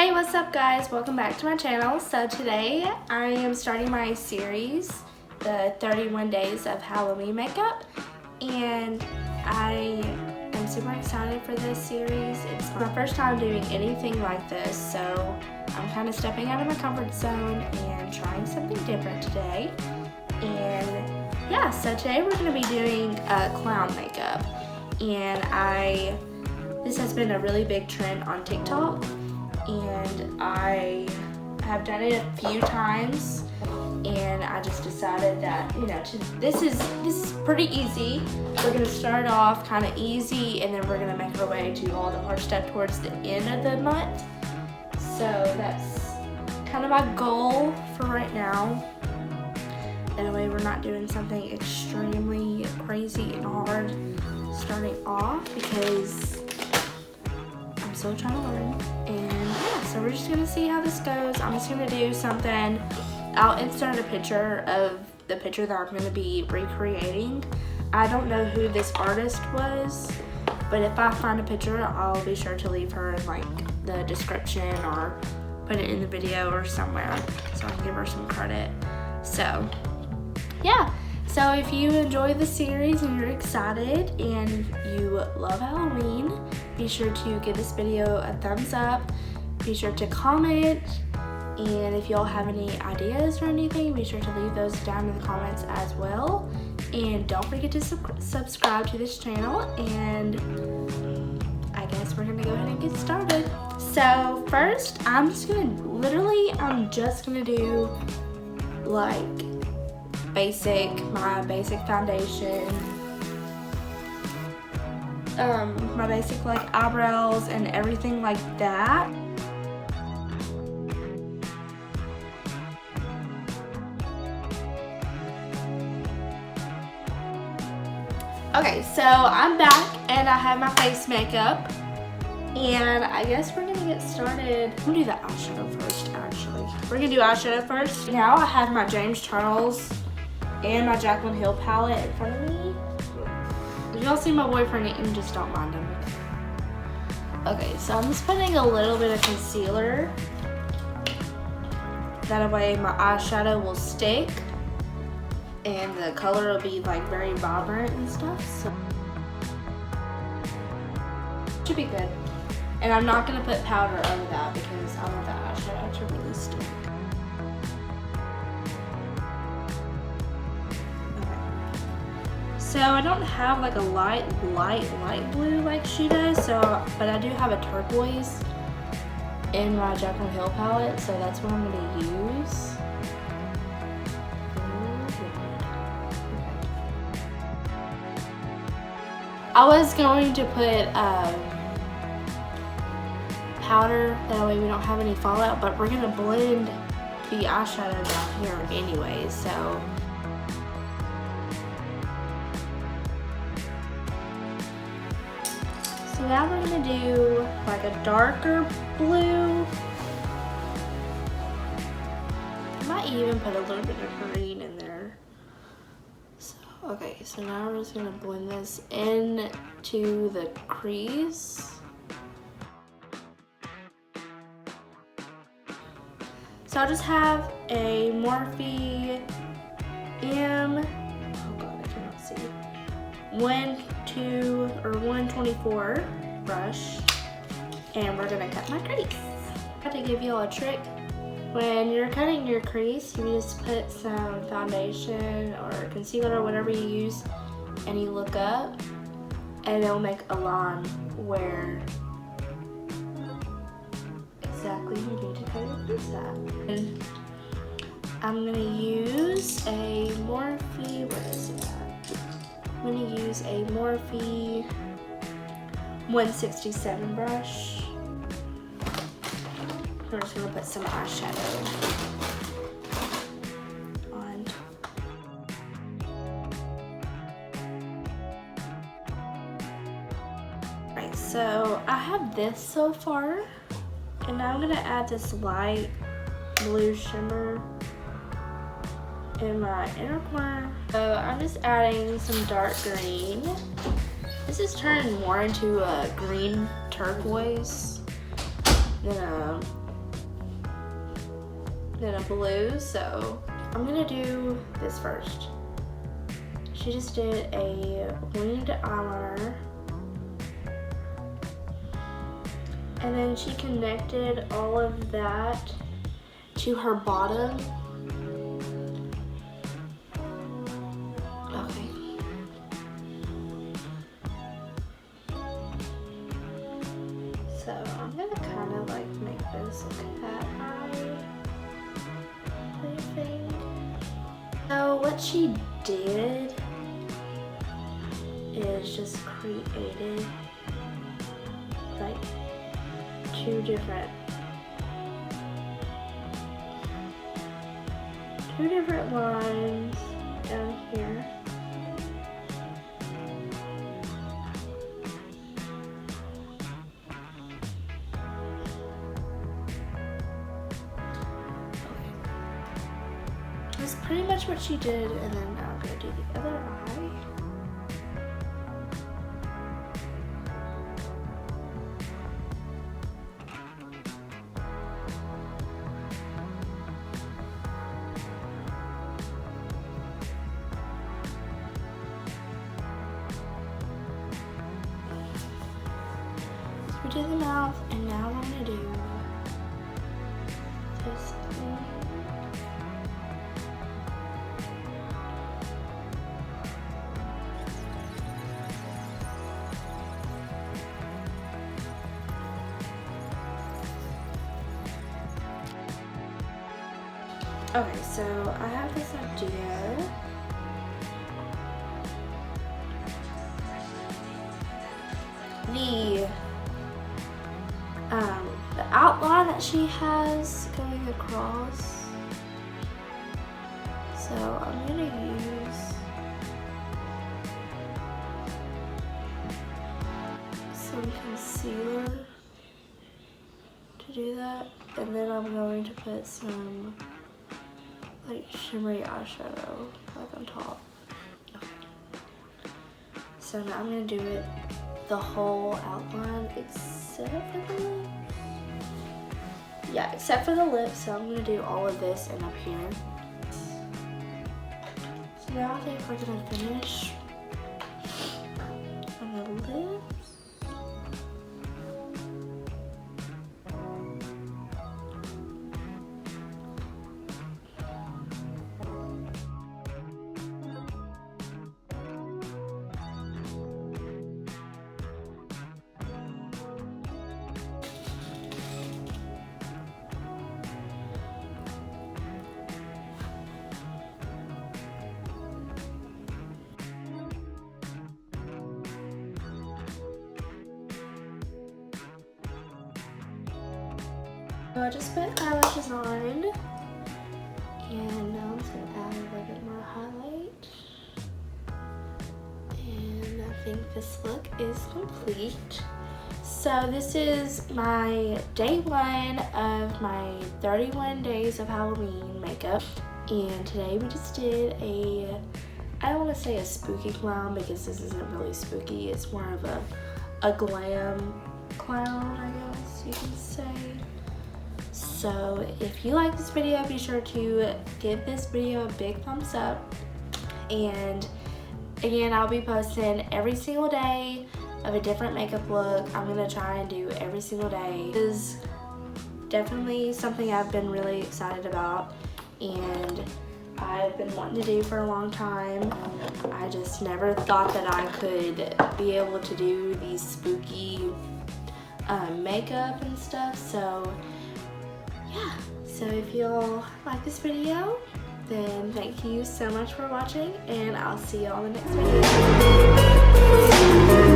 Hey, what's up guys? Welcome back to my channel. So today I am starting my series, the 31 days of Halloween makeup, and I am super excited for this series. It's my first time doing anything like this, so I'm kind of stepping out of my comfort zone and trying something different today. And yeah, so today we're going to be doing clown makeup, and this has been a really big trend on TikTok, and I have done it a few times, and I just decided that, you know, this is pretty easy. We're gonna start off kind of easy, and then we're gonna make our way to all the hard stuff towards the end of the month. So that's kind of my goal for right now. That way we're not doing something extremely crazy and hard starting off, because I'm still trying to learn. And yeah, so we're just gonna see how this goes. I'm just gonna do something. I'll insert a picture of the picture that I'm gonna be recreating. I don't know who this artist was, but if I find a picture, I'll be sure to leave her in like the description or put it in the video or somewhere so I can give her some credit. So yeah, so if you enjoy the series and you're excited and you love Halloween, be sure to give this video a thumbs up. Be sure to comment, and if y'all have any ideas or anything, be sure to leave those down in the comments as well. And don't forget to subscribe to this channel, and I guess we're gonna go ahead and get started. So first, I'm just gonna do like my basic foundation, my basic like eyebrows and everything like that. Okay, so I'm back and I have my face makeup, and I guess we're gonna get started. I'm gonna do the eyeshadow first, actually. We're gonna do eyeshadow first. Now I have my James Charles and my Jaclyn Hill palette in front of me. If y'all see my boyfriend eating, just don't mind him. Okay, so I'm just putting a little bit of concealer. That way my eyeshadow will stick and the color will be like very vibrant and stuff. So should be good. And I'm not gonna put powder over that because I want the eyeshadow to really stick. So I don't have like a light blue like she does, but I do have a turquoise in my Jaclyn Hill palette, so that's what I'm gonna use. I was going to put powder, that way we don't have any fallout, but we're gonna blend the eyeshadow down here anyway, so. So now we're gonna do like a darker blue. I might even put a little bit of green in there. So, okay, so now we're just gonna blend this into the crease. So I'll just have a Morphe M, oh god, I cannot see, 124 brush, and we're gonna cut my crease. I have to give you all a trick. When you're cutting your crease, you just put some foundation or concealer or whatever you use, and you look up, and it'll make a line where exactly you need to cut your crease at. And I'm gonna use a Morphe, where is it at? I'm gonna use a Morphe 167 brush. I'm just gonna put some eyeshadow on. Right, so I have this so far, and now I'm gonna add this light blue shimmer in my inner corner. So I'm just adding some dark green. This is turning more into a green turquoise than a then a blue, so I'm gonna do this first. She just did a winged eyeliner, and then she connected all of that to her bottom. Okay. So I'm gonna kind of like make this a cat eye thing. So what she did is just created like two different lines down here. That's pretty much what she did, and then I'm gonna do the other eye. We did the mouth, and now I'm gonna do this thing. Okay, so I have this idea. The outline that she has going across. So I'm gonna use some concealer to do that, and then I'm going to put some like shimmery eyeshadow like on top. Okay. So now I'm gonna do it the whole outline except for the lip. Yeah, except for the lips. So I'm gonna do all of this and up here. So now I think we're gonna finish on the lips. So I just put eyelashes on, and now I'm just gonna add a little bit more highlight. And I think this look is complete. So this is my day 1 of my 31 days of Halloween makeup. And today we just did I don't want to say a spooky clown because this isn't really spooky. It's more of a glam clown, I guess you can say. So if you like this video, be sure to give this video a big thumbs up. And again, I'll be posting every single day of a different makeup look. I'm gonna try and do every single day. This is definitely something I've been really excited about, and I've been wanting to do for a long time. I just never thought that I could be able to do these spooky makeup and stuff. So yeah, so if y'all like this video, then thank you so much for watching, and I'll see y'all in the next video.